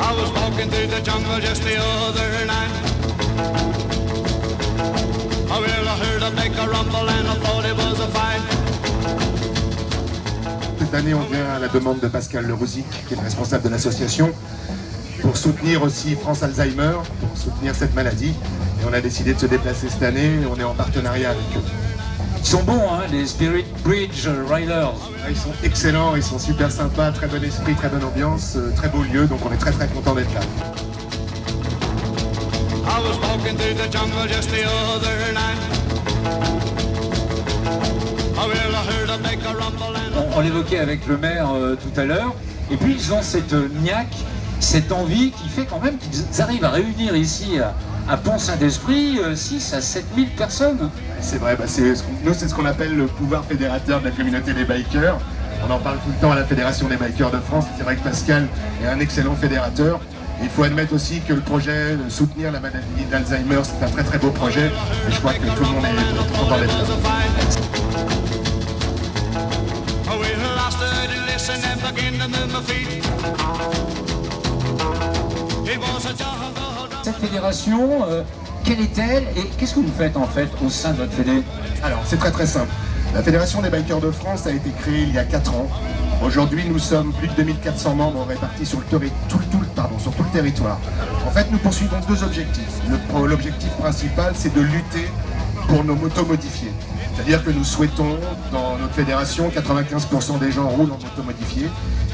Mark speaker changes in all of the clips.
Speaker 1: I was walking through the jungle just the other night. Oh, well, I heard a big rumble and I thought it was a fight.
Speaker 2: Cette année, on vient à la demande de Pascal Lerouzic, qui est le responsable de l'association, pour soutenir aussi France Alzheimer, pour soutenir cette maladie. Et on a décidé de se déplacer cette année, et on est en partenariat avec eux.
Speaker 3: Ils sont bons, hein, les Spirit Bridge Riders.
Speaker 2: Ils sont excellents, ils sont super sympas, très bon esprit, très bonne ambiance, très beau lieu, donc on est très très content d'être là.
Speaker 1: I was walking through the jungle just the other night. Oh, well, I heard a big rumble and
Speaker 3: On l'évoquait avec le maire tout à l'heure, et puis ils ont cette niaque, cette envie qui fait quand même qu'ils arrivent à réunir ici à Pont-Saint-Esprit 6 à 7 000 personnes.
Speaker 2: C'est vrai, nous c'est ce qu'on appelle le pouvoir fédérateur de la communauté des bikers. On en parle tout le temps à la Fédération des bikers de France. C'est vrai que Pascal est un excellent fédérateur. Il faut admettre aussi que le projet de soutenir la maladie d'Alzheimer, c'est un très très beau projet. Et je crois que tout le monde est content d'être là.
Speaker 3: Cette fédération, quelle est-elle et qu'est-ce que vous faites en fait au sein de votre fédé?
Speaker 2: Alors c'est très très simple. La Fédération des bikers de France a été créée il y a 4 ans. Aujourd'hui nous sommes plus de 2400 membres répartis sur tout le territoire. En fait nous poursuivons 2 objectifs. L'objectif principal c'est de lutter pour nos motos modifiées. C'est-à-dire que nous souhaitons, dans notre fédération, 95% des gens roulent en moto modifiée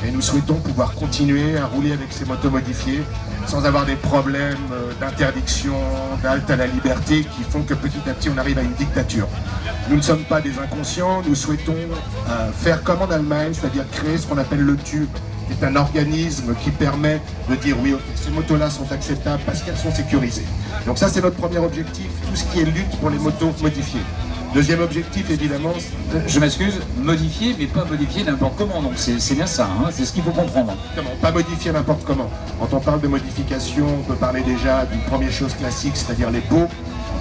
Speaker 2: et nous souhaitons pouvoir continuer à rouler avec ces motos modifiées sans avoir des problèmes d'interdiction, d'halte à la liberté qui font que petit à petit on arrive à une dictature. Nous ne sommes pas des inconscients, nous souhaitons faire comme en Allemagne, c'est-à-dire créer ce qu'on appelle le TÜV, qui est un organisme qui permet de dire oui, ok, ces motos-là sont acceptables parce qu'elles sont sécurisées. Donc ça c'est notre premier objectif, tout ce qui est lutte pour les motos modifiées. Deuxième objectif, évidemment...
Speaker 3: Je m'excuse, modifier, mais pas modifier n'importe comment, donc c'est bien ça, hein, c'est ce qu'il faut comprendre.
Speaker 2: Exactement, pas modifier n'importe comment. Quand on parle de modification, on peut parler déjà d'une première chose classique, c'est-à-dire les pots,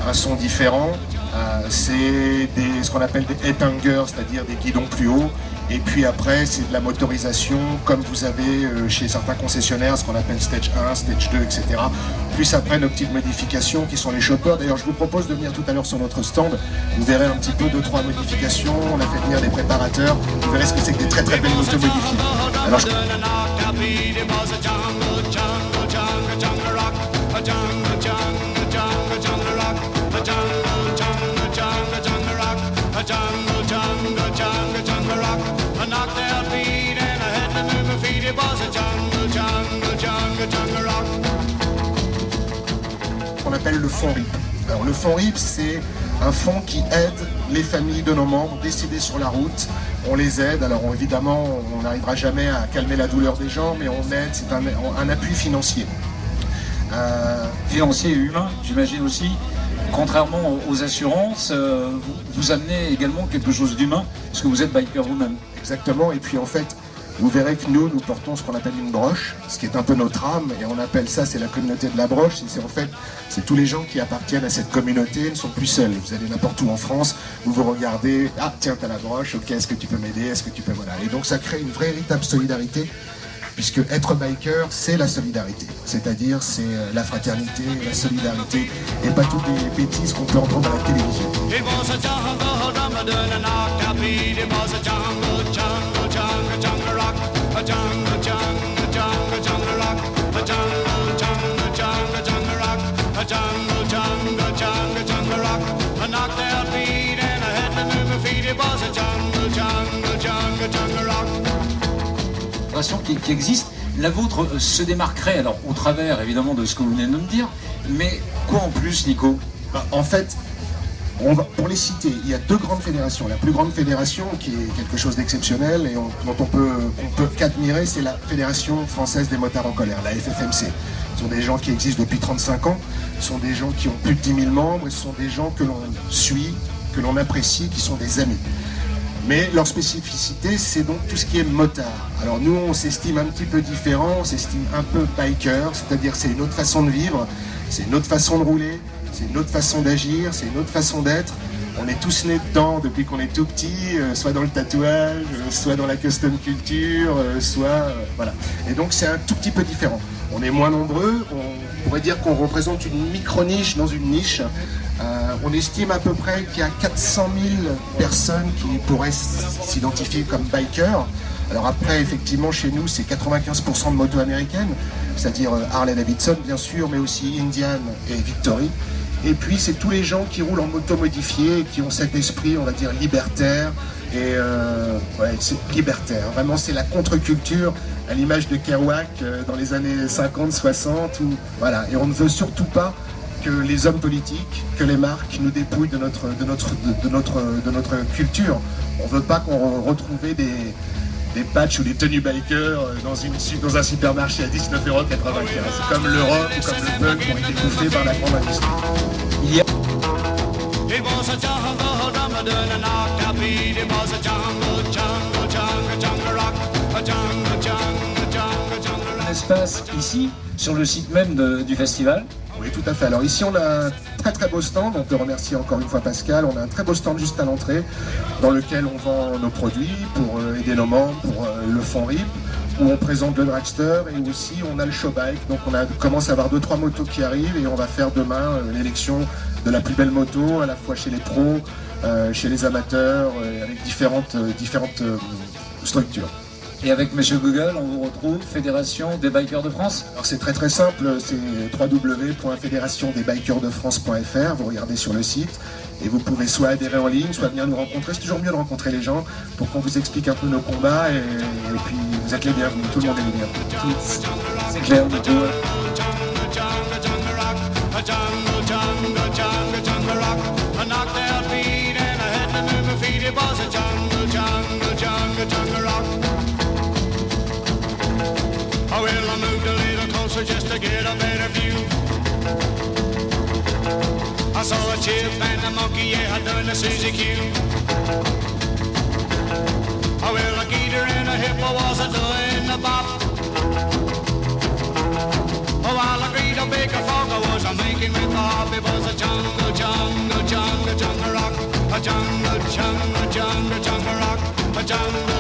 Speaker 2: un son différent, c'est ce qu'on appelle des head hangers, c'est-à-dire des guidons plus hauts, et puis après c'est de la motorisation, comme vous avez chez certains concessionnaires, ce qu'on appelle stage 1, stage 2, etc. Plus après nos petites modifications qui sont les choppers. D'ailleurs je vous propose de venir tout à l'heure sur notre stand, vous verrez un petit peu 2-3 modifications, on a fait venir des préparateurs, vous verrez ce que c'est que des très très belles motos modifiées. Alors, on appelle le fonds RIP. Alors le fonds RIP c'est un fonds qui aide les familles de nos membres décédés sur la route. On les aide, alors évidemment on n'arrivera jamais à calmer la douleur des gens, mais on aide, c'est un appui financier.
Speaker 3: Financier et humain, j'imagine aussi. Contrairement aux assurances, vous amenez également quelque chose d'humain, parce que vous êtes biker vous-même.
Speaker 2: Exactement, et puis en fait, vous verrez que nous portons ce qu'on appelle une broche, ce qui est un peu notre âme, et on appelle ça, c'est la communauté de la broche. C'est tous les gens qui appartiennent à cette communauté ne sont plus seuls. Vous allez n'importe où en France, vous regardez, ah tiens, t'as la broche, ok, est-ce que tu peux m'aider, est-ce que tu peux, voilà. Et donc ça crée une vraie véritable solidarité, puisque être biker, c'est la solidarité. C'est-à-dire, c'est la fraternité, la solidarité, et pas toutes les bêtises qu'on peut entendre à la télévision.
Speaker 3: Qui existe, la vôtre se démarquerait alors au travers évidemment de ce que vous venez de nous dire, mais quoi en plus, Nico?
Speaker 2: En fait, pour les citer, il y a 2 grandes fédérations. La plus grande fédération, qui est quelque chose d'exceptionnel et dont on peut qu'admirer, c'est la Fédération Française des Motards en Colère, la FFMC. Ce sont des gens qui existent depuis 35 ans, ce sont des gens qui ont plus de 10 000 membres, et ce sont des gens que l'on suit, que l'on apprécie, qui sont des amis. Mais leur spécificité, c'est donc tout ce qui est motard. Alors nous, on s'estime un petit peu différent, on s'estime un peu biker, c'est-à-dire c'est une autre façon de vivre, c'est une autre façon de rouler, c'est une autre façon d'agir, c'est une autre façon d'être. On est tous nés dedans depuis qu'on est tout petit, soit dans le tatouage, soit dans la custom culture, voilà. Et donc c'est un tout petit peu différent. On est moins nombreux, on pourrait dire qu'on représente une micro-niche dans une niche. On estime à peu près qu'il y a 400 000 personnes qui pourraient s'identifier comme bikers. Alors après, effectivement, chez nous, c'est 95% de motos américaines, c'est-à-dire Harley Davidson, bien sûr, mais aussi Indian et Victory. Et puis, c'est tous les gens qui roulent en moto modifiée et qui ont cet esprit, on va dire, libertaire. Et ouais, c'est libertaire. Vraiment, c'est la contre-culture, à l'image de Kerouac dans les années 50-60. Voilà. Et on ne veut surtout pas que les hommes politiques, que les marques nous dépouillent de notre culture. On ne veut pas qu'on retrouve des patchs ou des tenues bikers dans un supermarché à 19,95 €, comme le rock ou comme le punk qui ont été bouffés par la grande industrie.
Speaker 3: Il y a
Speaker 1: It was a jungle drummer doing a knock beat. It was a jungle, jungle, jungle, jungle rock. A jungle, jungle, jungle, jungle rock.
Speaker 3: un espace ici, sur le site même du festival.
Speaker 2: Oui, tout à fait. Alors ici, on a un très très beau stand. On peut remercier encore une fois Pascal. On a un très beau stand juste à l'entrée dans lequel on vend nos produits pour aider nos membres, pour le fonds RIP, où on présente le dragster et aussi on a le show bike. Donc on commence à avoir 2-3 motos qui arrivent et on va faire demain l'élection de la plus belle moto, à la fois chez les pros, chez les amateurs, avec différentes structures.
Speaker 3: Et avec Monsieur Google, on vous retrouve Fédération des Bikers de France.
Speaker 2: Alors c'est très très simple, c'est www.fédérationdesbikersdefrance.fr, vous regardez sur le site et vous pouvez soit adhérer en ligne, soit venir nous rencontrer. C'est toujours mieux de rencontrer les gens pour qu'on vous explique un peu nos combats et puis vous êtes les bienvenus, tout le monde est les bienvenus.
Speaker 3: C'est clair du tout.
Speaker 1: Oh, well, I moved a little closer just to get a better view. I saw a chip and a monkey, yeah, doing the Suzy Q. Oh, well, a gator and a hippo was a doing the bop. Oh, while a great a big frog was a making with the hop. It was a jungle, jungle, jungle, jungle rock. A jungle, jungle, jungle, jungle rock. A jungle.